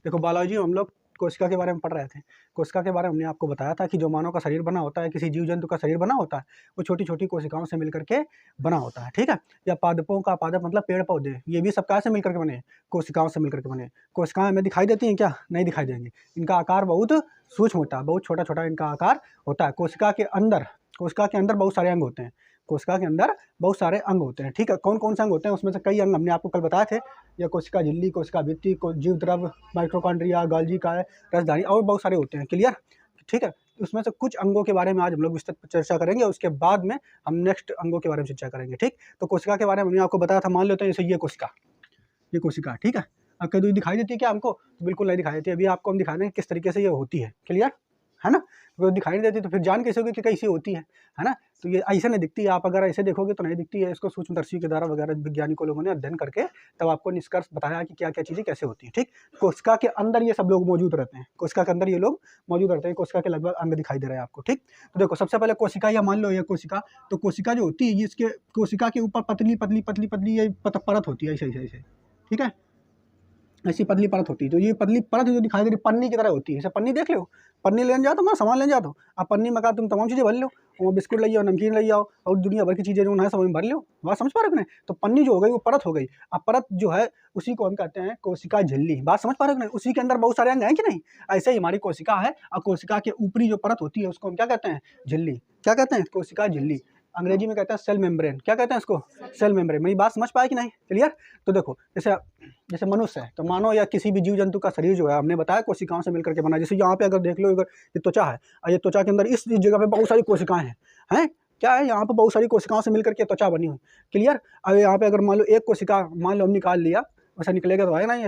देखो बायोलॉजी में हम लोग कोशिका के बारे में पढ़ रहे थे। कोशिका के बारे में हमने आपको बताया था कि जो मानव का शरीर बना होता है, किसी जीव जंतु का शरीर बना होता है, वो छोटी छोटी कोशिकाओं से मिलकर के बना होता है, ठीक है। या पादपों का, पादप मतलब पेड़ पौधे, ये भी सब कहाँ से मिलकर के बने हैं? कोशिकाओं से मिलकर के बने हैं। कोशिकाएं हमें दिखाई देती हैं क्या? नहीं दिखाई देंगी। इनका आकार बहुत सूक्ष्म होता है, बहुत छोटा छोटा इनका आकार होता है। कोशिका के अंदर बहुत सारे अंग होते हैं। कोशिका के अंदर बहुत सारे अंग होते हैं, ठीक है। कौन कौन से अंग होते हैं? उसमें से कई अंग हमने आपको कल बताए थे। या कोशिका झिल्ली, कोशिका भित्ति, जीव द्रव, माइटोकॉन्ड्रिया, गोल्गी काय, रसधानी और बहुत सारे होते हैं। क्लियर? ठीक है। उसमें से कुछ अंगों के बारे में आज हम लोग विस्तृत चर्चा करेंगे, उसके बाद में हम नेक्स्ट अंगों के बारे में चर्चा करेंगे, ठीक। तो कोशिका के बारे में हमने आपको बताया था। मान लेते हैं जैसे ये कोशिका, ठीक है। अब कहीं दिखाई देती है क्या हमको? तो बिल्कुल नहीं दिखाई देती। अभी आपको हम दिखा देंगे किस तरीके से ये होती है। क्लियर है ना? तो दिखाई नहीं देती तो फिर जान कैसे होगी कि कैसी होती है ना? तो ये ऐसे नहीं दिखती है। आप अगर ऐसे देखोगे तो नहीं दिखती है। इसको सूक्ष्मदर्शी के द्वारा वगैरह वैज्ञानिकों लोगों ने अध्ययन करके तब आपको निष्कर्ष बताया कि क्या क्या चीज़ें कैसे होती है, ठीक। कोशिका के अंदर ये सब लोग मौजूद रहते हैं। कोशिका के अंदर ये लोग मौजूद रहते हैं। कोशिका के लगभग अंग दिखाई दे रहे हैं आपको, ठीक। तो देखो सबसे पहले कोशिका, या मान लो ये कोशिका, तो कोशिका जो होती है ये इसके कोशिका के ऊपर पतली पतली पतली पतली ये परत होती है, ऐसे ऐसे ऐसे, ठीक है। ऐसी पतली परत होती है। तो ये पतली परत जो दिखाई दे रही पन्नी की तरह होती है। जैसे पन्नी देख लो, पन्नी लेने जाओ तो मैं सामान लेने जाओ, अब पन्नी में कहा तुम तमाम चीज़ें भर लो, वो बिस्कुट ले आओ, नमकीन ले आओ और दुनिया भर की चीज़ें जो है सब में भर लो। बात समझ पा रहे हो कि नहीं? तो पन्नी जो हो गई वो परत हो गई। अब परत जो है उसी को हम कहते हैं कोशिका झिल्ली। बात समझ पा रहे हो कि नहीं? उसी के अंदर बहुत सारे अंग हैं कि नहीं? ऐसे ही हमारी कोशिका है और कोशिका के ऊपरी जो परत होती है उसको हम क्या कहते हैं? झिल्ली। क्या कहते हैं? कोशिका झिल्ली। अंग्रेजी में कहते हैं सेल मेम्ब्रेन। क्या कहते हैं इसको? Cell membrane. मेरी बात समझ पाए कि नहीं? क्लियर? तो देखो जैसे मनुष्य है तो मानो या किसी भी जीव जंतु का शरीर जो है हमने बताया कोशिकाओं से मिलकर के बना। जैसे यहाँ पे अगर देख लो, अगर ये त्वचा है और ये त्वचा के अंदर इस जगह पे बहुत सारी कोशिकाएं हैं क्या है? यहाँ पे बहुत सारी कोशिकाओं से मिलकर के त्वचा बनी हुई। क्लियर? अब यहाँ पे अगर मान लो एक कोशिका मान लो हम निकाल लिया, वैसा निकलेगा तो है नहीं,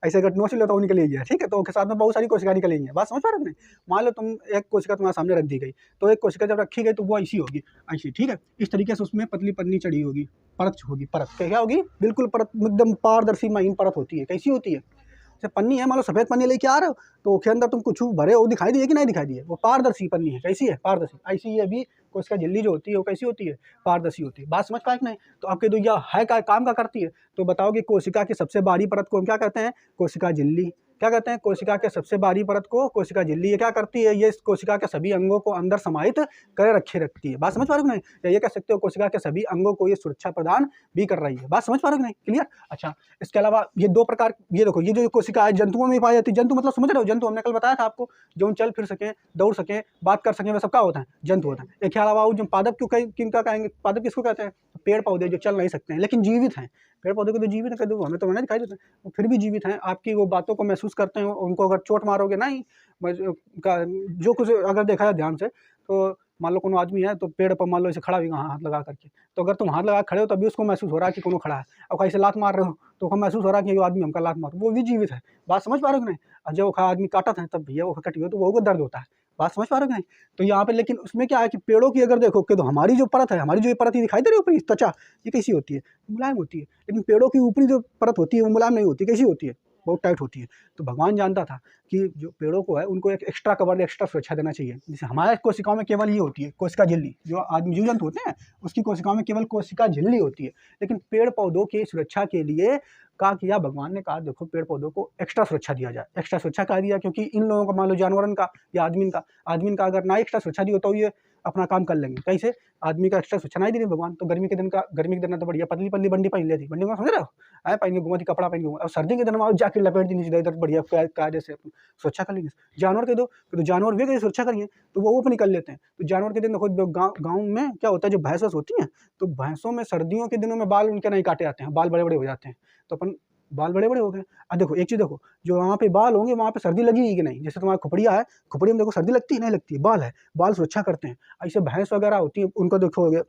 ऐसे अगर नोच लो तो वो निकल गया, ठीक है। तो उसके साथ में बहुत सारी कोशिका निकलेंगी। बात समझ पा रहे हो नहीं? मान लो तुम एक कोशिका तुम्हारे सामने रख दी गई, तो एक कोशिका जब रखी गई तो वो ऐसी होगी, ऐसी, ठीक है। इस तरीके से उसमें पतली पन्नी चढ़ी होगी, परत होगी। परत क्या होगी? बिल्कुल परत, एकदम पारदर्शी महीन परत होती है। कैसी होती है? जैसे पन्नी है, मान लो सफेद पन्नी लेके आ रहे हो तो उसके अंदर तुम कुछ भरे हो, दिखाई दिए कि नहीं दिखाई दिए? वो पारदर्शी पन्नी है। कैसी है? पारदर्शी। ऐसी ये भी कोशिका झिल्ली जो होती है वो कैसी होती है? पारदर्शी होती है। बात समझ पाए कि नहीं? तो आपके दो यह है क्या काम का करती है? तो बताओ कि कोशिका की सबसे बाहरी परत को हम क्या कहते हैं? कोशिका झिल्ली। क्या कहते हैं? कोशिका के सबसे बाहरी परत को कोशिका झिल्ली। ये क्या करती है? ये कोशिका के सभी अंगों को अंदर समाहित करे रखे रखती है। बात समझ पा रहे हो नहीं? या ये कह सकते हो कोशिका के सभी अंगों को ये सुरक्षा प्रदान भी कर रही है। बात समझ पा रहे हो नहीं? क्लियर? अच्छा, इसके अलावा ये दो प्रकार, ये देखो ये जो कोशिका है जंतुओं में पाई जाती है। जंतु मतलब समझ रहे हो? जंतु हमने कल बताया था आपको, जो चल फिर सके, दौड़ सके, बात कर सके, वह सब क्या होता है? जंतु होता है। एक अलावा जो पादप किनका कहेंगे? पादप किसको कहते हैं? पेड़ पौधे जो चल नहीं सकते हैं लेकिन जीवित हैं। पेड़ पौधे को तो जीवित कर दो, हमें तो दिखाई देते हैं, वो फिर भी जीवित हैं। आपकी वो बातों को महसूस करते हैं। उनको अगर चोट मारोगे नहीं, जो कुछ अगर देखा जाए ध्यान से, तो मान लो कोनो आदमी है तो पेड़ पर मान लो ऐसे खड़ा हुआ हाथ लगा करके, तो अगर तुम हाथ लगा खड़े हो तभी उसको महसूस हो रहा है कि कोनो खड़ा है। और कहीं से लात मार रहे हो तो उसको महसूस हो रहा है कि ये आदमी हमका लात मार, वो भी जीवित है। बात समझ पा रहे हो कि नहीं? और जब वो आदमी काटत है तब भैया वो कटी हो तो वो दर्द होता है। बात समझ पा रहे हो कि नहीं? तो यहाँ पे लेकिन उसमें क्या है कि पेड़ों की अगर देखो कि तो हमारी जो परत है, हमारी जो ये परत दिखाई दे रही है ऊपरी त्वचा, ये कैसी होती है? मुलायम होती है। लेकिन पेड़ों की ऊपरी जो परत होती है वो मुलायम नहीं होती। कैसी होती है? बहुत टाइट होती है। तो भगवान जानता था कि जो पेड़ों को है उनको एक एक्स्ट्रा कवर, एक्स्ट्रा सुरक्षा देना चाहिए। जैसे हमारे कोशिकाओं में केवल ये होती है कोशिका झिल्ली, जो आदमी जीव जंतु होते हैं उसकी कोशिकाओं में केवल कोशिका झिल्ली होती है। लेकिन पेड़ पौधों की सुरक्षा के लिए क्या किया भगवान ने? कहा देखो पेड़ पौधों को एक्स्ट्रा सुरक्षा दिया जाए। एक्स्ट्रा सुरक्षा कहा दिया क्योंकि इन लोगों का मान लो जानवरों का या आदमी का अगर ना एक्स्ट्रा सुरक्षा दी हो तो ये अपना काम कर लेंगे। कैसे? आदमी का एक्स्ट्रा सुरक्षा नहीं दी भगवान, तो गर्मी के दिन तो बढ़िया पतली पतली बंडी पहन लेती। बंडी को समझ रहे हो? आए पहन के घूमती, कपड़ा पहन के घूम। और सर्दी के दिन में जाके लपेट दी नीचे इधर बढ़िया कायदे से सुरक्षा कर लेंगे। जानवर के दो तो जानवर भी सुरक्षा करिए तो वो ऊपर निकल लेते हैं। तो जानवर के दिन देखो गाँव में क्या होता है, जो भैंस होती हैं तो भैंसों में सर्दियों के दिनों में बाल उनके नहीं काटे जाते हैं, बाल बड़े बड़े हो जाते हैं। तो अपन बाल बड़े बड़े हो गए। अब देखो एक चीज़ देखो, जो वहाँ पे बाल होंगे वहाँ पे सर्दी लगेगी कि नहीं? जैसे तुम्हारा खोपड़िया है, खोपड़ी में देखो सर्दी लगती है नहीं लगती है? बाल है, बाल सुरक्षा करते हैं। ऐसे भैंस वगैरह होती है उनको देखोगे।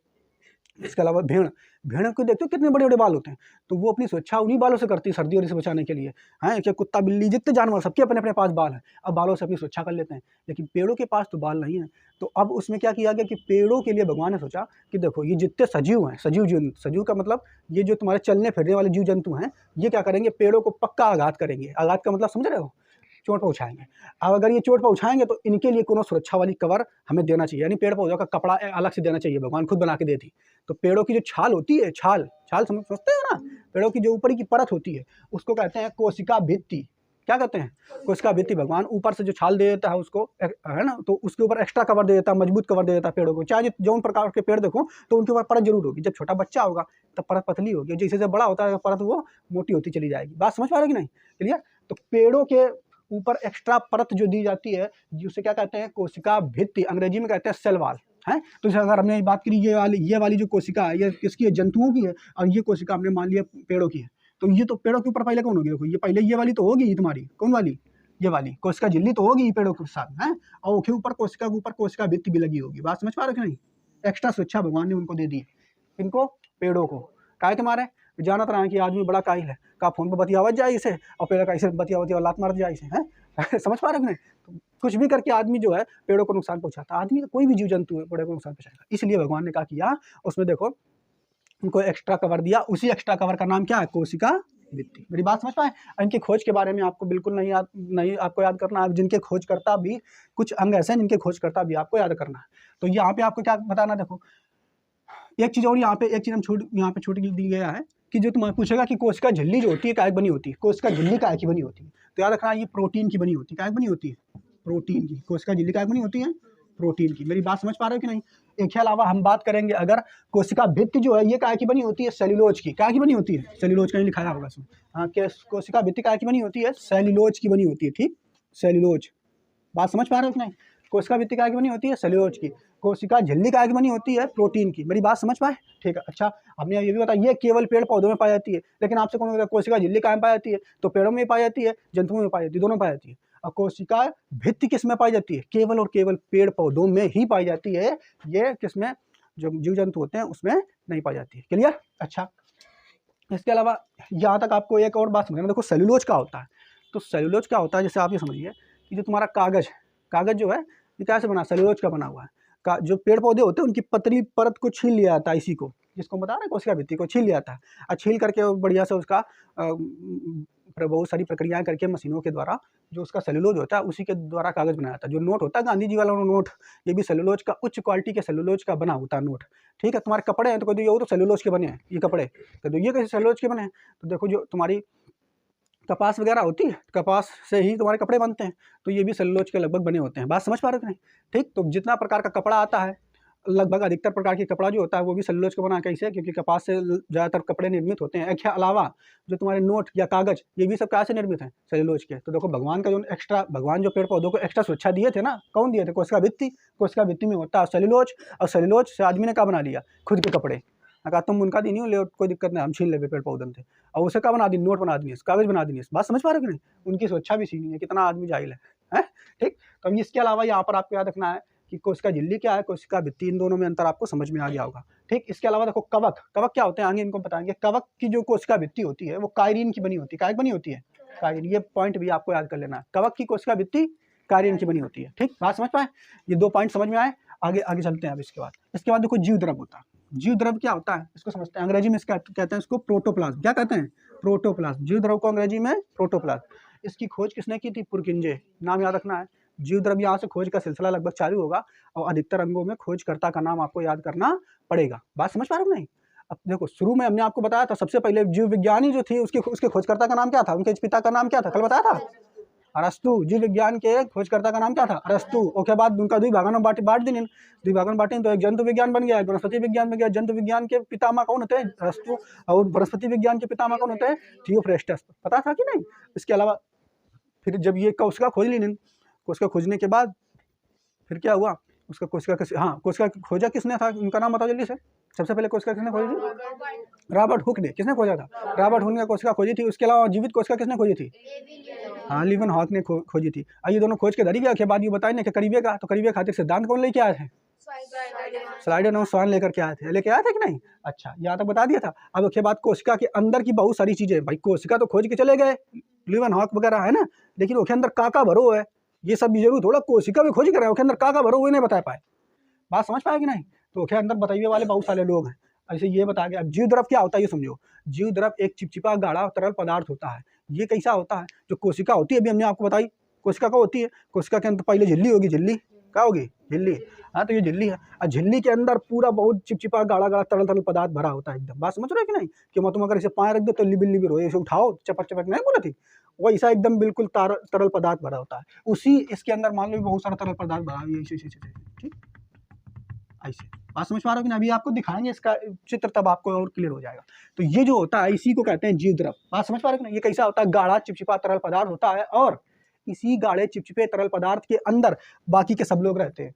इसके अलावा भेड़ को देखते हो कितने बड़े बड़े बाल होते हैं, तो वो अपनी सुरक्षा उन्हीं बालों से करती है सर्दी से बचाने के लिए। हैं कि कुत्ता बिल्ली जितने जानवर सबके अपने अपने पास बाल हैं, अब बालों से अपनी सुरक्षा कर लेते हैं। लेकिन पेड़ों के पास तो बाल नहीं है। तो अब उसमें क्या किया गया कि पेड़ों के लिए भगवान ने सोचा कि देखो ये जितने सजीव हैं, सजीव का मतलब ये जो तुम्हारे चलने फिरने वाले जीव जंतु हैं, ये क्या करेंगे? पेड़ों को पक्का आघात करेंगे। आघात का मतलब समझ रहे हो? चोट पहुँचाएँगे। अब अगर ये चोट पहुँचाएँगे तो इनके लिए कोनो सुरक्षा वाली कवर हमें देना चाहिए, यानी पेड़ पौधों का कपड़ा अलग से देना चाहिए। भगवान खुद बना के दी थी। तो पेड़ों की जो छाल होती है, छाल समझते हो ना? पेड़ों की जो ऊपर की परत होती है उसको कहते हैं कोशिका भित्ति। क्या कहते हैं, कोशिका भित्ति। भगवान ऊपर से जो छाल दे देता है उसको, है ना, तो उसके ऊपर एक्स्ट्रा कवर दे देता है, मजबूत कवर दे देता है पेड़ों को। चाहे जो प्रकार के पेड़ देखो तो उनके ऊपर परत जरूर होगी। जब छोटा बच्चा होगा तब परत पतली होगी, जैसे जैसे बड़ा होता है परत वो मोटी होती चली जाएगी। बात समझ पा रहे हो कि नहीं, क्लियर। तो पेड़ों के ऊपर एक्स्ट्रा परत जो दी जाती है जिसे क्या कहते हैं, कोशिका भित्ति, अंग्रेजी में कहते हैं सेल वॉल, है। तो अगर हमने बात करी ये वाली जो कोशिका है ये किसकी है, जंतुओं की है, और ये कोशिका हमने मान लिया पेड़ों की है। तो ये तो पेड़ों के ऊपर पहले कौन होगी, देखो ये पहले ये वाली तो होगी, ये तुम्हारी कौन वाली, ये वाली कोशिका झिल्ली तो होगी पेड़ों के साथ, है, और उसके ऊपर कोशिका के ऊपर कोशिका भित्ति भी लगी होगी। बात समझ पा रहे हो कि नहीं, एक्स्ट्रा सुरक्षा भगवान ने उनको दे दी, इनको पेड़ों को। काहे के मारे, जानत रहा है कि आदमी बड़ा काहिल है, का फोन पर बतियावत जाए इसे और पेड़ का इसे बतिया लात मार जाए इसे, है। समझ पा रहे हो कि नहीं, तो कुछ भी करके आदमी जो है पेड़ों को नुकसान पहुंचाता है। आदमी कोई भी जीव जंतु है पेड़ों को नुकसान पहुंचाएगा, इसलिए भगवान ने कहा किया उसमें देखो उनको एक्स्ट्रा कवर दिया। उसी एक्स्ट्रा कवर का नाम क्या है, कोशिका भित्ति। मेरी बात समझ पाए। इनकी खोज के बारे में आपको बिल्कुल नहीं आपको याद करना है। जिनके खोजकर्ता भी कुछ अंग ऐसे हैं जिनके खोजकर्ता भी आपको याद करना है। तो यहाँ पे आपको क्या बताना, देखो एक चीज और यहाँ पे एक चीज हम यहाँ पे छूट दी गया है कि जो तुम्हें पूछेगा कि कोशिका झिल्ली जो होती है काय बनी होती है, कोशिका झिल्ली काय की बनी होती है, तो याद रखना ये प्रोटीन की बनी होती है। काय बनी होती है, प्रोटीन की। कोशिका झिल्ली काय बनी होती है, प्रोटीन की। मेरी बात समझ पा रहे हो कि नहीं। एक के अलावा हम बात करेंगे अगर कोशिका भित्ति जो है ये काय की बनी होती है, सेल्यूलोज की। काय की बनी होती है, सेल्यूलोज कहीं लिखाया होगा इसमें। हाँ, कोशिका भित्ति काय की बनी होती है, सेल्यूलोज की बनी होती है, ठीक, सेल्यूलोज। बात समझ पा रहे हो कि नहीं। कोशिका भित्ति काय की बनी होती है, सेल्यूलोज की। कोशिका झिल्ली काय की बनी होती है, प्रोटीन की। मेरी बात समझ पाए, ठीक है। अच्छा, हमने ये भी बताया ये केवल पेड़ पौधों में पाई जाती है, लेकिन आपसे कौन कहता है कोशिका झिल्ली काय में पाई जाती है, तो पेड़ों में पाई जाती है, जंतुओं में पाई जाती है, दोनों पाई जाती है। और कोशिका भित्ति किस में पाई जाती है, केवल और केवल पेड़ पौधों में ही पाई जाती है। ये किसमें, जो जीव जंतु होते हैं उसमें नहीं पाई जाती है, क्लियर। अच्छा, इसके अलावा यहाँ तक आपको एक और बात समझना, देखो सेल्यूलोज क्या होता है। तो सेल्यूलोज क्या होता है, जैसे आप ये समझिए कि जो तुम्हारा कागज जो है ये कैसे बना, सेल्यूलोज का बना हुआ है। जो पेड़ पौधे होते हैं उनकी पतली परत को छील लिया जाता है, इसी को जिसको बता रहे हैं कोशिका भित्ति को छील लिया जाता है। और छील करके बढ़िया से उसका बहुत सारी प्रक्रियाएं करके मशीनों के द्वारा जो उसका सेल्यूलोज होता है उसी के द्वारा कागज बनाया जाता है। जो नोट होता है गांधी जी वाला नोट, ये भी सेल्यूलोज का, उच्च क्वालिटी के सेल्यूलोज का बना होता है नोट, ठीक है। तुम्हारे कपड़े हैं तो कहते ये तो सेल्यूलोज के बने हैं, ये कपड़े तो ये कैसे सेल्यूलोज के बने हैं, तो देखो जो तुम्हारी कपास वगैरह होती है, कपास से ही तुम्हारे कपड़े बनते हैं, तो ये भी सेल्यूलोज के लगभग बने होते हैं। बात समझ पा रहे हो कि नहीं, ठीक। तो जितना प्रकार का कपड़ा आता है, लगभग अधिकतर प्रकार के कपड़ा जो होता है वो भी सेल्यूलोज का बना, कैसे, क्योंकि कपास से ज़्यादातर कपड़े निर्मित होते हैं। इसके अलावा जो तुम्हारे नोट या कागज, ये भी सब क्या से निर्मित हैं, सेल्यूलोज के। तो देखो भगवान का जो एक्स्ट्रा, भगवान जो पेड़ पौधों को एक्स्ट्रा सुरक्षा दिए थे ना, कौन दिए थे, कोशिका भित्ति। कोशिका भित्ति में होता है सेल्यूलोज, और सेल्यूलोज से आदमी ने क्या बना लिया, खुद के कपड़े। कहा तुम उनका दी नहीं हो, ले कोई दिक्कत नहीं, हम छीन ले पेड़ पौधे थे, और उसे क्या बना दी, नोट बना दी, कागज बना दी। बात समझ पा रहे हो कि नहीं, उनकी सुरक्षा भी छीनी है, कितना आदमी जाहिल है, ठीक। तो अब इसके अलावा यहाँ पर आपको याद रखना है कि कोशिका झिल्ली क्या है, कोशिका भित्ति, इन दोनों में अंतर आपको समझ में आ गया होगा, ठीक। इसके अलावा देखो कवक क्या होते हैं, आगे इनको बताएंगे। कवक की जो कोशिका भित्ति होती है वो कायरीन की बनी होती है। काय बनी होती है, कायरीन। ये पॉइंट भी आपको याद कर लेना है, कवक की कोशिका भित्ति कायरीन की बनी होती है, ठीक। बात समझ पाए, ये दो पॉइंट समझ में आए। आगे चलते हैं अब इसके बाद देखो जीव द्रव होता है। जीव द्रव क्या होता है इसको समझते हैं। अंग्रेजी में इसका कहते हैं इसको प्रोटोप्लाज्म। क्या कहते हैं, प्रोटोप्लाज्म। जीव द्रव को अंग्रेजी में प्रोटोप्लाज्म। इसकी खोज किसने की थी, पुरकिंजे, नाम याद रखना है। जीव द्रव यहाँ से खोज का सिलसिला लगभग चालू होगा, और अधिकतर अंगों में खोजकर्ता का नाम आपको याद करना पड़ेगा। बात समझ पा रहे हो नहीं। अब देखो शुरू में हमने आपको बताया था, सबसे पहले जीव विज्ञानी जो थी उसके खोजकर्ता का नाम क्या था, उनके पिता का नाम क्या था, कल बताया था, अरस्तु। जीव विज्ञान के खोजकर्ता का नाम क्या था, अरस्तु। उसके बाद उनका दुई भागों में बांट दी, तो एक जंतु विज्ञान बन गया, एक वनस्पति विज्ञान बन गया। जंतु विज्ञान के पितामह कौन होते हैं, अरस्तु, और वनस्पति विज्ञान के पितामह कौन होते हैं, थियोफ्रेस्टस। पता था कि नहीं। इसके अलावा फिर जब ये कोशिका खोज ली, कोशिका खोजने के बाद फिर क्या हुआ, उसका कोशिका खोजा किसने था, उनका नाम बताओ जल्दी से। सबसे पहले कोशिका किसने खोजी थी, रॉबर्ट हुक ने। किसने खोजा था, रॉबर्ट हुक ने कोशिका खोजी थी। उसके अलावा जीवित कोशिका किसने खोजी थी, हाँ, लिवन हॉक ने खोजी थी। ये दोनों खोज के धरी गया के बाद ये बताए ना कि करीबे का, तो करीबे खातिर सिद्धांत कौन लेके आए थे, स्लाइडर और स्वान लेके आए थे कि नहीं। अच्छा, यहाँ तक बता दिया था। अब उसके बाद कोशिका के अंदर की बहुत सारी चीजें, भाई कोशिका तो खोज के चले गए लिवन हॉक वगैरह, है ना, लेकिन उसके अंदर का भरो है, ये सब भी जरूर थोड़ा कोशिका भी खोज कर रहे हैं, उसके अंदर का भरो हुए नहीं बता पाए। बात समझ पाए कि नहीं। तो उसके अंदर बताइए वाले बहुत सारे लोग हैं। ऐसे ये बता गया। अब जीव द्रव क्या होता है ये समझो। जीव द्रव एक चिपचिपा गाढ़ा तरल पदार्थ होता है। ये कैसा होता है, जो कोशिका होती है, अभी हमने आपको बताई कोशिका क्या होती है। कोशिका के अंदर पहले झिल्ली होगी, झिल्ली क्या होगी, झिल्ली। हाँ, तो ये झिल्ली है, और झिल्ली के अंदर पूरा बहुत चिपचिपा गाढ़ा तरल पदार्थ भरा होता है एकदम। बात समझ रहे हो कि नहीं, कि तुम अगर इसे पाए रख दो तो लिबिल रोए, इसे उठाओ चपक नहीं बोला थी, वैसा एकदम बिल्कुल तरल पदार्थ भरा होता है, उसी इसके अंदर मान लो बहुत सारा तरल पदार्थ भरा हुआ है, ऐसे ठीक, ऐसे। बात समझ पा रहे हो कि ना? अभी आपको दिखाएंगे इसका चित्र, तब आपको और क्लियर हो जाएगा। तो ये जो होता है इसी को कहते हैं जीव द्रव। बात समझ पा रहे हो कि ना? ये कैसा होता है? गाढ़ा चिपचिपा तरल पदार्थ होता है, और इसी गाढ़े चिपचिपे तरल पदार्थ के अंदर बाकी के सब लोग रहते हैं।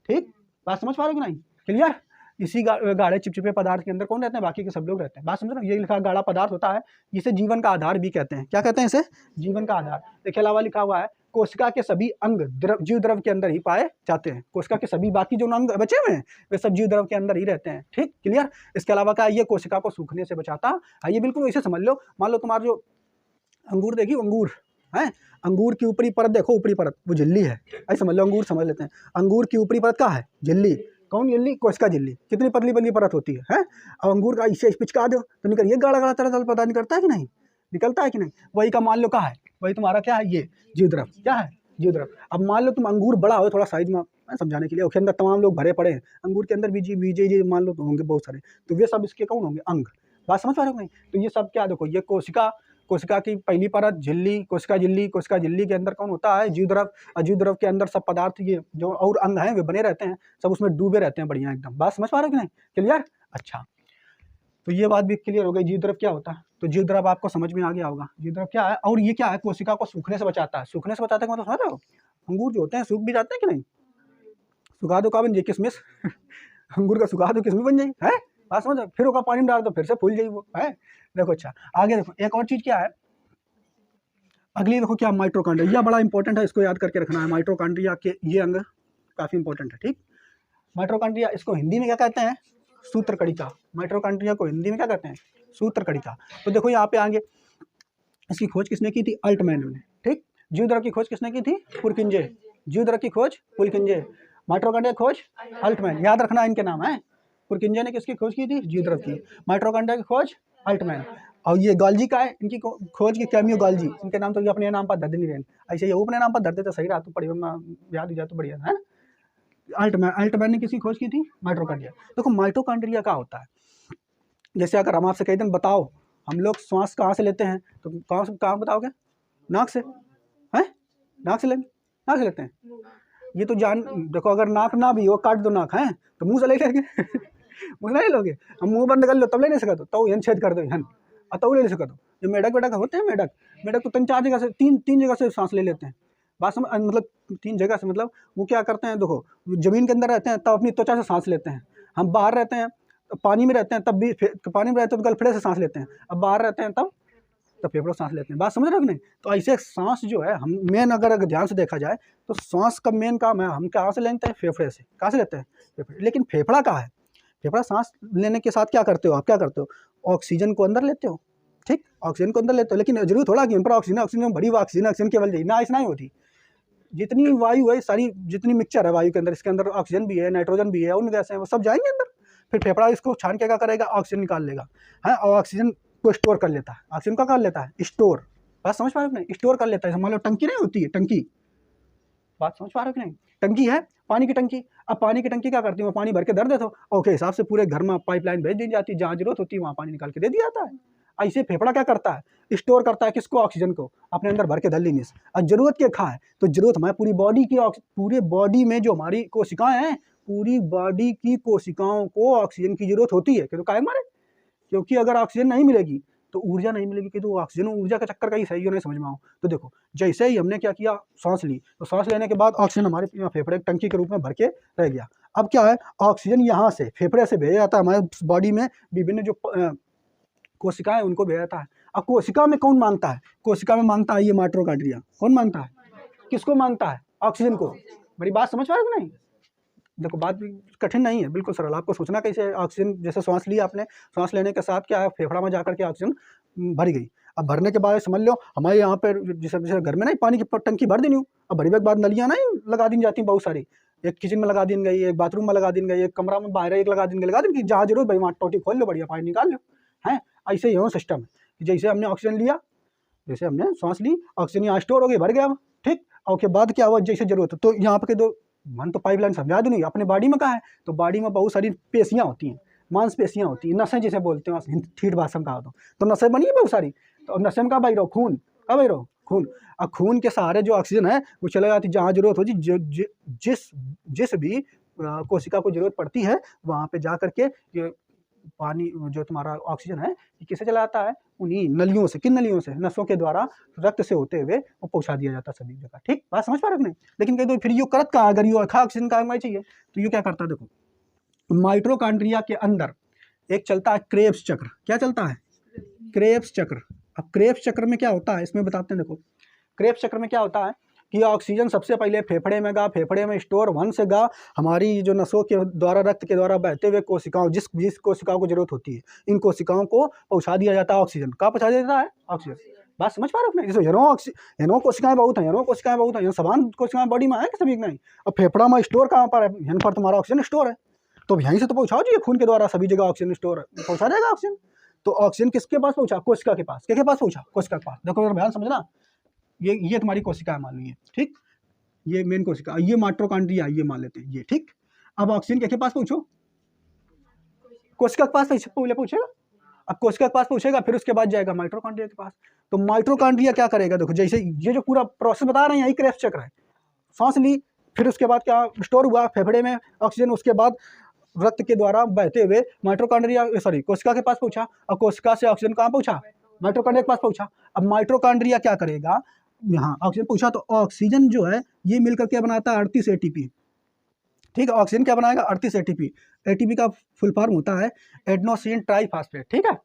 ठीक, बात समझ पा रहे हो कि नहीं? क्लियर? इसी गाढ़े चिपचिपे पदार्थ के अंदर कौन रहते हैं? बाकी के सब लोग रहते हैं। बात समझ रहे हो? ये लिखा गाढ़ा पदार्थ होता है, जिसे जीवन का आधार भी कहते हैं। क्या कहते हैं इसे? जीवन का आधार। इसके अलावा लिखा हुआ है कोशिका के सभी अंग जीव द्रव के अंदर ही पाए जाते हैं। कोशिका के सभी बाकी जो अंग बचे हुए हैं वे सब जीव द्रव के अंदर ही रहते हैं। ठीक, क्लियर? इसके अलावा क्या, ये कोशिका को सूखने से बचाता है। ये बिल्कुल ऐसे समझ लो, मान लो तुम्हारा जो अंगूर देखी, अंगूर है, अंगूर की ऊपरी परत देखो, ऊपरी परत वो झिल्ली है, ऐसे समझ लो। अंगूर समझ लेते हैं, अंगूर की ऊपरी परत क्या है? झिल्ली। कौन झिल्ली? कोशिका झिल्ली। कितनी पतली पतली परत होती है? अब अंगूर का इसे पिचका दो तो निकल, ये गाढ़ा गाढ़ा तरल पदार्थ निकलता है कि नहीं? निकलता है कि नहीं? वही का मान लो क्या है, वही तुम्हारा क्या है? ये जीव द्रव। क्या है? जीव द्रव। अब मान लो तुम अंगूर बड़ा हो थोड़ा साइज में, समझाने के लिए, उसके अंदर तमाम लोग भरे पड़े हैं, अंगूर के अंदर बीजे मान लो तो होंगे बहुत सारे, तो वे सब इसके कौन होंगे? अंग। बात समझ पा रहे हो नहीं? तो ये सब क्या, देखो, ये कोशिका की पहली परत झिल्ली, कोशिका झिल्ली के अंदर कौन होता है? जीव द्रव। और जीव द्रव के अंदर सब पदार्थ, ये जो और अंग हैं वे बने रहते हैं, सब उसमें डूबे रहते हैं बढ़िया एकदम। बात समझ पा रहे हो कि नहीं? क्लियर? अच्छा, तो ये बात भी क्लियर हो गई, जीव द्रव क्या होता है। तो जीव द्रव आपको समझ में आ गया होगा, जीव द्रव क्या है। और ये क्या है? कोशिका को सूखने से बचाता है। सूखने से बचाता है मतलब समझ रहे हो? अंगूर जो होते हैं सूख भी जाते हैं कि नहीं? सुखा दो, का बन जाए? किसमिस। अंगूर का सुखा दो, किसमिस बन जाए है। बात समझ? फिर वो पानी में डाल दो, फिर से फूल जाए वो है। देखो, अच्छा आगे देखो, एक और चीज क्या है अगली, देखो क्या, माइटोकॉन्ड्रिया। यह बड़ा इंपॉर्टेंट है, इसको याद करके रखना है। माइटोकॉन्ड्रिया के ये अंग काफी इंपॉर्टेंट है। ठीक, माइटोकॉन्ड्रिया, इसको हिंदी में क्या कहते हैं? सूत्रकणिका। माइटोकॉन्ड्रिया को हिंदी में क्या कहते हैं? सूत्रकणिका। तो देखो यहाँ पे आगे, इसकी खोज किसने की थी? अल्टमैन ने। ठीक, जीव द्रव की खोज किसने की थी? पुरकिंजे। जीव द्रव की खोज पुरकिंजे, माइटोकॉन्ड्रिया की खोज अल्टमैन। याद रखना इनके नाम है। पुरकिंजे ने किसकी खोज की थी? जीव द्रव की। माइटोकॉन्ड्रिया की खोज अल्टमैन। और ये गॉल्जी का है, इनकी खोज की कैमियो गॉल्जी। इनके नाम तो ये अपने नाम पर धर नहीं रहे, ऐसे ये अपने नाम पर धर देते सही रहा, तो पढ़िए याद हो जाए तो बढ़िया है। अल्टमैन ने किसकी खोज की थी? माइटोकॉन्ड्रिया। देखो माइटोकॉन्ड्रिया क्या होता है, जैसे अगर हम आपसे कह दें बताओ हम लोग श्वास कहाँ से लेते हैं, तो कहाँ बताओगे? नाक से है, नाक से लेंगे, नाक से लेते हैं। ये तो जान, देखो अगर नाक ना भी हो, काट दो नाक है तो मुंह से ले लेंगे। मुंह नहीं लोगे, हम मुंह बंद कर लो तब ले नहीं सकते, तो यन छेद कर दो, यन तब ले सकते हो। जो मेढक होते हैं, मेढक तो 3-4 जगह से, तीन जगह से सांस ले लेते हैं। बात समझ, मतलब 3 जगह से, मतलब वो क्या करते हैं, देखो जमीन के अंदर रहते हैं तब अपनी त्वचा से सांस लेते हैं, हम बाहर रहते हैं पानी में रहते हैं तब भी, पानी में रहते हैं तो गलफड़े से सांस लेते हैं, अब बाहर रहते हैं तब फेफड़ों से सांस लेते हैं। बात समझ रहे हो कि नहीं? तो ऐसे सांस जो है, हम मेन अगर ध्यान से देखा जाए तो सांस का मेन काम है, हम कहाँ से लेते हैं? फेफड़े से। कहाँ से लेते हैं? फेफड़े। लेकिन फेफड़ा कहाँ है? फेफड़ा सांस लेने के साथ क्या करते हो आप? क्या करते हो? ऑक्सीजन को अंदर लेते हो। ठीक, ऑक्सीजन को अंदर लेते हो, लेकिन जरूर थोड़ा कि ऑक्सीजन भरी हुआ ऑक्सीजन केवल ना ऐसा नहीं होती। जितनी वायु है सारी, जितनी मिक्सचर है वायु के अंदर, इसके अंदर ऑक्सीजन भी है, नाइट्रोजन भी है, उन गैस है, वो सब जाएंगे अंदर। फिर फेफड़ा इसको छान के क्या करेगा? ऑक्सीजन निकाल लेगा है, और ऑक्सीजन को स्टोर कर लेता है। ऑक्सीजन का कर लेता है स्टोर। बात समझ पा रहे हो नहीं? स्टोर कर लेता है। मान लो टंकी नहीं होती है, टंकी, बात समझ पा रहे हो कि नहीं? टंकी है, पानी की टंकी। अब पानी की टंकी क्या करती है? पानी भर के धर देते हो, और के हिसाब से पूरे घर में पाइपलाइन भेज दी जाती है, जहाँ जरूरत होती है वहाँ पानी निकाल के दे दिया जाता है। ऐसे फेफड़ा क्या करता है? स्टोर करता है किसको? ऑक्सीजन को अपने अंदर भर के धर लेने से। और जरूरत क्या खा है? तो जरूरत हमारी पूरी बॉडी की, पूरे बॉडी में जो हमारी कोशिकाएं हैं, पूरी बॉडी की कोशिकाओं को ऑक्सीजन की जरूरत होती है। क्यों? काहे मारे? क्योंकि अगर ऑक्सीजन नहीं मिलेगी तो ऊर्जा नहीं मिलेगी, कि तो ऑक्सीजन ऊर्जा का चक्कर का ही सही हो नहीं समझ में आओ। तो देखो जैसे ही हमने क्या किया, सांस ली, तो सांस लेने के बाद ऑक्सीजन हमारे फेफड़े टंकी के रूप में भर के रह गया। अब क्या है? ऑक्सीजन यहाँ से फेफड़े से भेजा जाता है हमारे बॉडी में, विभिन्न जो कोशिकाएं उनको भेजा जाता है। अब कोशिका में कौन मांगता है? कोशिका में मांगता है ये माइटोकॉन्ड्रिया। कौन मांगता है? किसको मांगता है? ऑक्सीजन को। मेरी बात समझ पा रहे हो नहीं? देखो बात कठिन नहीं है, बिल्कुल सरल। आपको सोचना कैसे, ऑक्सीजन जैसे सांस ली आपने, सांस लेने के साथ क्या है? फेफड़ा में जाकर के ऑक्सीजन भरी गई। अब भरने के बाद समझ लो हमारे यहाँ पर जैसे घर में नहीं पानी की टंकी भर देनी हो, अब भरी के बाद नलियाँ नहीं लगा दी जाती बहुत सारी, एक किचन में लगा दी गई, एक बाथरूम में लगा दी गई, एक कमरा में बाहर एक लगा दी, जहाँ जरूर भाई वहाँ टोटी खोल लो, बढ़िया पानी निकाल लो है। ऐसे ही हो सिस्टम है कि जैसे हमने ऑक्सीजन लिया, जैसे हमने सांस ली, ऑक्सीजन यहाँ स्टोर हो गई, भर गया। ठीक, और उसके बाद क्या हुआ? जैसे जरूरत है तो यहाँ पे दो मन तो पाइपलाइन समझा दो नहीं, अपने बॉडी में कहाँ है? तो बॉडी में बहुत सारी पेशियाँ होती हैं, मांसपेशियाँ होती हैं, नसें जिसे बोलते हैं, ठीठ भाषा में कहा तो नसें बनी है बहुत सारी। तो नसें में कहा भाई रहो खून, अब भाई रहो खून, अब खून के सहारे जो ऑक्सीजन है वो चले जाती जहाँ जरूरत होती, जिस जिस भी कोशिका को जरूरत पड़ती है वहाँ पे जा करके ये पानी जो तुम्हारा ऑक्सीजन है ये किससे चला जाता है, उन्हीं नलियों से। किन नलियों से? नसों के द्वारा रक्त से होते हुए वो पहुंचा दिया जाता है सभी जगह। ठीक बात समझ पा रहे हो नहीं? लेकिन कह दो फिर ये करत कहाँ, अगर ये खा ऑक्सीजन कहाँ चाहिए, तो ये क्या करता है देखो, माइट्रोकांड्रिया के अंदर एक चलता है क्रेब्स चक्र। क्या चलता है? क्रेब्स चक्र। अब क्रेब्स चक्र में क्या होता है इसमें बताते हैं। देखो क्रेब्स चक्र में क्या होता है कि ऑक्सीजन सबसे पहले फेफड़े में गा, फेफड़े में स्टोर वन से गा, हमारी जो नसों के द्वारा रक्त के द्वारा बहते हुए कोशिकाओं, जिस जिस कोशिकाओं को जरूरत होती है इन कोशिकाओं को पहुंचा दिया जाता है ऑक्सीजन। कहाँ पहुंचा दिया जाता है? ऑक्सीजन। बात समझ पा रहे हो? जैसे हेनो कोशिकाएं बहुत हैं, हेनो कोशिकाएं बहुत हैं, समान कोशिकाएं बॉडी में है कि सभी नहीं। अब फेफड़ा में स्टोर कहाँ पर है? यहाँ पर तुम्हारा ऑक्सीजन स्टोर है, तो यहीं से तो पहुंचाओ जी, खून के द्वारा सभी जगह ऑक्सीजन स्टोर पहुंचा देगा ऑक्सीजन। तो ऑक्सीजन किसके पास पहुंचा? कोशिका के पास। किसके पास पहुंचा? कोशिका के पास। देखो ध्यान समझना, ये तुम्हारी कोशिका है मान लो, ये ठीक, ये मेन कोशिका, ये माइटोकॉन्ड्रिया ये मान लेते हैं ये, ठीक। अब ऑक्सीजन किसके पास पहुंचो? कोशिका के पास पहले पहुंचेगा। अब कोशिका के पास पहुंचेगा फिर उसके बाद जाएगा माइटोकॉन्ड्रिया के पास। तो माइटोकॉन्ड्रिया क्या करेगा? देखो जैसे ये जो पूरा प्रोसेस बता रहे हैं यही क्रेब्स चक्र है। सांस ली, फिर उसके बाद क्या स्टोर हुआ फेफड़े में ऑक्सीजन, उसके बाद रक्त के द्वारा बहते हुए माइटोकॉन्ड्रिया सॉरी कोशिका के पास पहुंचा, और कोशिका से ऑक्सीजन कहाँ पहुंचा? माइटोकॉन्ड्रिया के पास पहुंचा। अब माइटोकॉन्ड्रिया क्या करेगा? यहाँ ऑक्सीजन पहुंचा तो ऑक्सीजन जो है ये मिलकर क्या बनाता है? 38 एटीपी। ठीक है, ऑक्सीजन क्या बनाएगा? 38 एटीपी। एटीपी का फुल फॉर्म होता है एडेनोसिन ट्राइफॉस्फेट। ठीक है,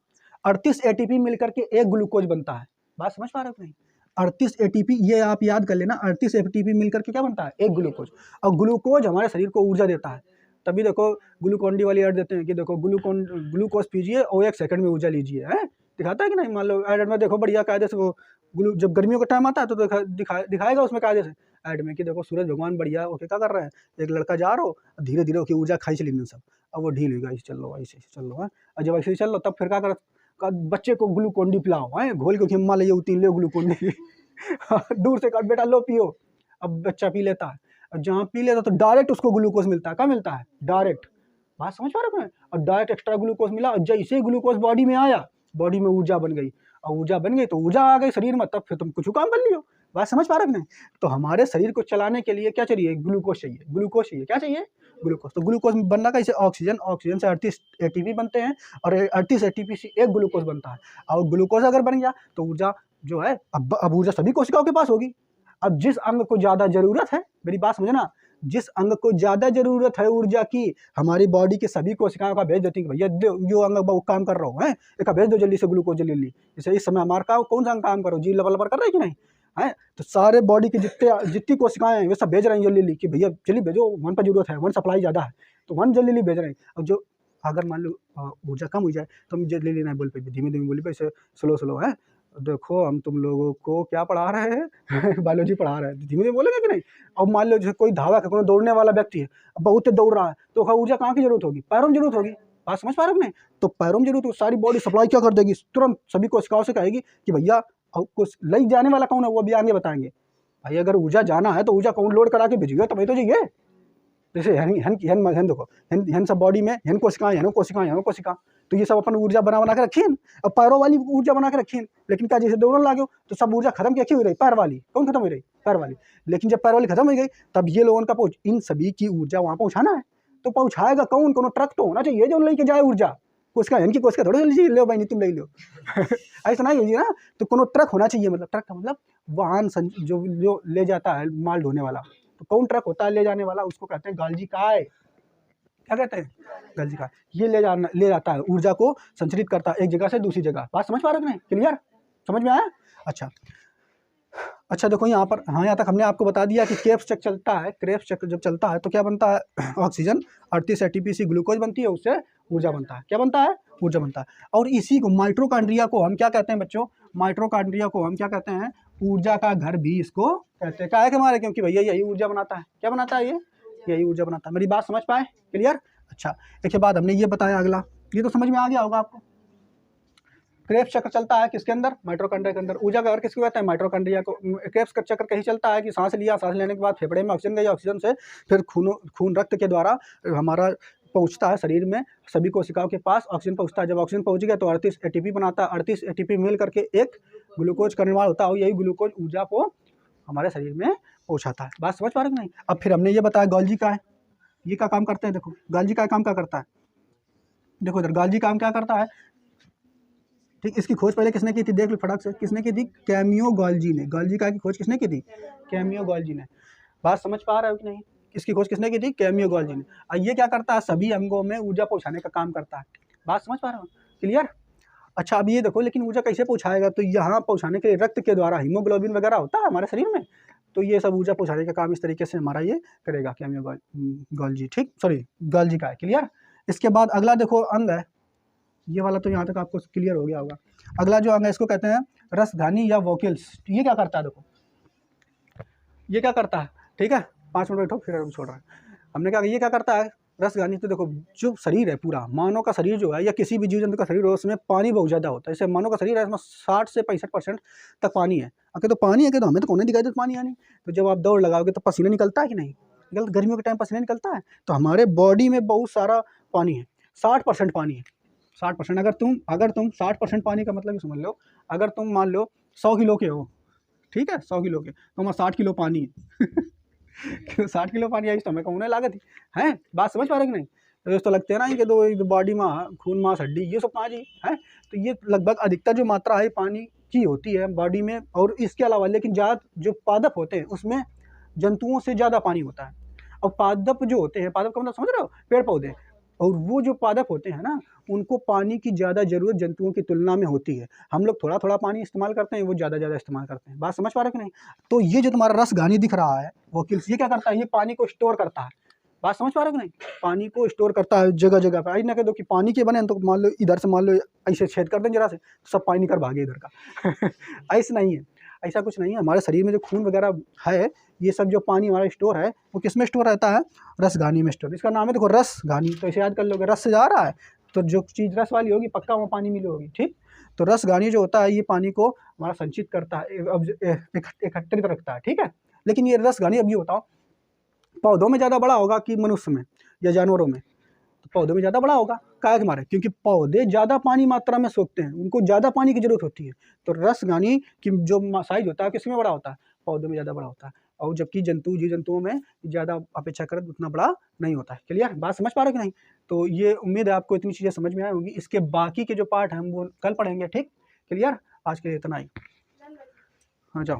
38 एटीपी मिलकर के एक ग्लूकोज बनता है। बात समझ पा रहे हो नहीं? 38 एटीपी ये आप याद कर लेना, 38 एटीपी मिलकर के क्या बनता है? एक ग्लूकोज। और ग्लूकोज हमारे शरीर को ऊर्जा देता है। तभी देखो ग्लूकोन डी वाली ऐड देते हैं कि देखो ग्लूकोज पीजिए और 1 सेकंड में ऊर्जा लीजिए, है दिखाता है कि नहीं? मान लो ऐड में देखो बढ़िया कायदे से वो जब गर्मियों का टाइम आता है तो दिखाएगा उसमें कायदे से ऐड में कि देखो सूरज भगवान बढ़िया ओके क्या कर रहे हैं, एक लड़का जा रहा हो धीरे धीरे ओके ऊर्जा खाई चली सब, अब वो ढील हुई ऐसे चल लो ऐसे चल लो है, और जब ऐसे चल लो तब फिर क्या कर बच्चे को ग्लूकोन डी पिलाओ है, घोल के हिम्मा ले 3 ले ग्लूकोन डी दूर से कर बेटा लो पियो। अब बच्चा पी लेता है, और जहाँ पी लेता तो डायरेक्ट उसको ग्लूकोज मिलता है। क्या मिलता है? डायरेक्ट। बात समझ पा रहे हो? और डायरेक्ट एक्स्ट्रा ग्लूकोज मिला, और जैसे ही ग्लूकोज बॉडी में आया बॉडी में ऊर्जा बन गई, और ऊर्जा बन गई तो ऊर्जा आ गई शरीर में, तब फिर तुम कुछ काम कर लियो। बात समझ पा रहे हो नहीं? तो हमारे शरीर को चलाने के लिए क्या चाहिए? ग्लूकोज चाहिए। ग्लूकोज चाहिए, क्या चाहिए? ग्लूकोज। तो ग्लूकोज बनना कैसे? ऑक्सीजन, ऑक्सीजन से 38 एटीपी बनते हैं, और 38 एटीपी से एक ग्लूकोज बनता है। और ग्लूकोज अगर बन गया तो ऊर्जा जो है अब ऊर्जा सभी कोशिकाओं के पास होगी। अब जिस अंग को ज्यादा जरूरत है, मेरी बात समझना, जिस अंग को ज्यादा जरूरत है ऊर्जा की, हमारी बॉडी के सभी कोशिकाओं का भेज देती है भैया जो अंग काम कर रहा हो है एक भेज दो जल्दी से ग्लूकोज जल्दी। जैसे इस समय हमारा कौन सा अंग काम करो जी लबर कर रहे हैं कि नहीं है, तो सारे बॉडी की जितनी कोशिकाएं हैं वे सब भेज रहे हैं जल्दी कि भैया जल्दी भेजो, वन पर जरूरत है, वन सप्लाई ज्यादा है तो वन जल्दी भेज रहे हैं। अब जो अगर मान लो ऊर्जा कम हो जाए तो हम जल्दी लेना बोल पे धीमे धीमे बोली पे स्लो है। देखो हम तुम लोगों को क्या पढ़ा रहे हैं बायोलॉजी पढ़ा रहे हैं, धीमे धीमे बोलेंगे कि नहीं। अब मान लो जैसे कोई धावक है, कोई दौड़ने वाला व्यक्ति है, अब बहुत तेज दौड़ रहा है तो ऊर्जा कहाँ की जरूरत होगी? पैरों में जरूरत होगी। बात समझ पा रहे हो नहीं? तो पैरों में जरूरत हो, सारी बॉडी सप्लाई क्या कर देगी? तुरंत सभी कोशिकाओं से कहेगी कि भैया कुछ ले जाने वाला कौन है वो अभी आगे बताएंगे। भाई अगर ऊर्जा जाना है तो ऊर्जा कौन लोड करा के भेजिएगा तभी तो जाइए। जैसे हन देखो हन सब बॉडी में हन कोशिकाएं तो ये सब अपन ऊर्जा बना के रखिए, अब पैरों वाली ऊर्जा बना के रखिए। लेकिन क्या जैसे दौड़ने लगे तो सब ऊर्जा खत्म क्या हो रही? पैर वाली। कौन खत्म हो रही? पैर वाली। लेकिन जब पैर वाली खत्म हो गई तब ये लोगों का इन सभी की ऊर्जा वहां पहुंचाना है, तो पहुंचाएगा कौन? कोनो ट्रक तो होना चाहिए जो लेके जाए ऊर्जा। कोशिका थोड़ा लीजिए, लो भाई तुम ले लो ऐसा नहीं होगी ना, तो कोनो ट्रक होना चाहिए। मतलब ट्रक का मतलब वाहन जो ले जाता है माल ढोने वाला, तो कौन ट्रक होता है ले जाने वाला? उसको कहते हैं गालजी काय। क्या कहते हैं? गालजी काय। ये ले जाता है ऊर्जा को संचरित करता है एक जगह से दूसरी जगह। बात समझ पा रहे हो नहीं? क्लियर? समझ में आया? अच्छा देखो यहाँ पर, हाँ यहाँ तक हमने आपको बता दिया कि क्रेब्स चक्र चलता है। क्रेब्स चक्र जब चलता है तो क्या बनता है? ऑक्सीजन 38 एटीपी से ग्लूकोज बनती है, उससे ऊर्जा बनता है। क्या बनता है? ऊर्जा बनता है। और इसी को माइटोकॉन्ड्रिया को हम क्या कहते हैं बच्चों? माइटोकॉन्ड्रिया को हम क्या कहते हैं? ऊर्जा का घर भी इसको कहते हैं। क्या है कि हमारे, क्योंकि भैया यही ऊर्जा बनाता है। क्या बनाता है? यही ऊर्जा बनाता है। मेरी बात समझ पाए? क्लियर? अच्छा इसके बाद हमने ये बताया, अगला ये तो समझ में आ गया होगा आपको। क्रेब्स चक्र चलता है किसके अंदर? माइटोकॉन्ड्रिया के अंदर। ऊर्जा का घर किसको कहते हैं? माइटोकॉन्ड्रिया को। क्रेब्स चक्र कहीं चलता है कि सांस लिया, सांस लेने के बाद फेफड़े में ऑक्सीजन गई, ऑक्सीजन से फिर खून रक्त के द्वारा हमारा पहुंचता है शरीर में सभी कोशिकाओं के पास, ऑक्सीजन पहुंचता है। जब ऑक्सीजन पहुंच गया तो 38 एटीपी बनाता है। 38 एटीपी मिल करके एक ग्लूकोज का निर्माण होता है और यही ग्लूकोज ऊर्जा को हमारे शरीर में पहुँचाता है। बात समझ पा रहे कि नहीं? अब फिर हमने ये बताया गोल्जी का है, ये क्या काम करते हैं? देखो गोल्जी का काम क्या करता है, देखो इधर गोल्जी काम क्या करता है, ठीक। इसकी खोज पहले किसने की थी? देख लो फटाक से, किसने की थी? कैमियो गोल्जी ने। गोल्जी का की खोज किसने की थी? कैमियो गोल्जी ने। बात समझ पा रहे हो कि नहीं? इसकी खोज किसने की थी? कैमियो गोल्जी ने। और ये क्या करता है? सभी अंगों में ऊर्जा पहुंचाने का काम करता है। बात समझ पा रहे हो? क्लियर? अच्छा अब ये देखो, लेकिन ऊर्जा कैसे पहुंचाएगा? तो यहाँ पहुंचाने के लिए रक्त के द्वारा हीमोग्लोबिन वगैरह होता है हमारे शरीर में, तो ये सब ऊर्जा पहुंचाने का काम इस तरीके से हमारा ये करेगा कैमियो गोल्जी, ठीक, सॉरी गोल्जी का है। क्लियर? इसके बाद अगला देखो अंग है, ये वाला तो यहाँ तक आपको क्लियर हो गया होगा। अगला जो अंग है इसको कहते हैं रसधानी या वोकल्स। ये क्या करता है? देखो ये क्या करता है, ठीक है, 5 मिनट बैठो फिर छोड़ रहा है। हमने क्या, ये क्या करता है? रसगानी। तो देखो जो शरीर है पूरा, मानव का शरीर जो है या किसी भी जीव जंतु का शरीर हो, उसमें पानी बहुत ज़्यादा होता है। जैसे मानव का शरीर है, इसमें 60 से 65% तक पानी है। अगर तो पानी है कि तो हमें तो कौन दिखाई देता पानी है नहीं। तो जब आप दौड़ लगाओगे तो पसीना निकलता है कि नहीं? गर्मियों के टाइम पसीना निकलता है। तो हमारे बॉडी में बहुत सारा पानी है, 60% पानी है, 60%। अगर तुम 60% पानी का मतलब समझ लो, अगर तुम मान लो 100 किलो के हो, ठीक है, 100 किलो के, तो हमारा 60 किलो पानी है 60 किलो पानी आई तो हमें कौन लागत है? बात समझ पा रहे कि नहीं? तो दोस्तों लगते हैं ना कि दो बॉडी में खून मांस हड्डी ये सब कहाँ जी है। तो ये लगभग अधिकतर जो मात्रा है पानी की होती है बॉडी में। और इसके अलावा लेकिन ज़्यादा जो पादप होते हैं उसमें जंतुओं से ज़्यादा पानी होता है। और पादप जो होते हैं, पादप का मतलब समझ रहे हो? पेड़ पौधे। और वो जो पादप होते हैं ना, उनको पानी की ज़्यादा ज़रूरत जंतुओं की तुलना में होती है। हम लोग थोड़ा थोड़ा पानी इस्तेमाल करते हैं, वो ज़्यादा इस्तेमाल करते हैं। बात समझ पा रहे कि नहीं? तो ये जो तुम्हारा रसगानी दिख रहा है वोकल्स, ये क्या करता है? ये पानी को स्टोर करता है। बात समझ पा रहे हो कि नहीं? पानी को स्टोर करता है जगह जगह पे। आई ना कह दो कि पानी के बने तो मान लो इधर से, मान लो ऐसे छेद कर दें जरा से, सब पानी निकल भागे इधर का ऐसा नहीं है, ऐसा कुछ नहीं है। हमारे शरीर में जो खून वगैरह है, ये सब जो पानी हमारा स्टोर है वो किस में स्टोर रहता है? रसगानी में स्टोर। इसका नाम है देखो रसगानी। तो इसे याद कर लोगे, रस से जा रहा है तो जो चीज़ रस वाली होगी पक्का वहाँ पानी मिली होगी, ठीक। तो रसगानी जो होता है ये पानी को हमारा संचित करता है, एकत्रित रखता है, ठीक है। लेकिन ये रसगानी, अब ये बताओ पौधों में ज़्यादा बड़ा होगा कि मनुष्य में या जानवरों में? तो पौधों में ज़्यादा बड़ा होगा। क्या है हमारे? क्योंकि पौधे ज़्यादा पानी मात्रा में सोखते हैं, उनको ज़्यादा पानी की जरूरत होती है। तो रसगानी की जो साइज होता है किसमें बड़ा होता है? पौधों में ज़्यादा बड़ा होता है। और जबकि जीव जंतुओं में ज़्यादा अपेक्षाकृत उतना बड़ा नहीं होता है। क्लियर? बात समझ पा रहे हो कि नहीं? तो ये उम्मीद है आपको इतनी चीज़ें समझ में आई होंगी। इसके बाकी के जो पार्ट हैं हम वो कल पढ़ेंगे, ठीक। क्लियर? आज के लिए इतना ही। हाँ जाओ।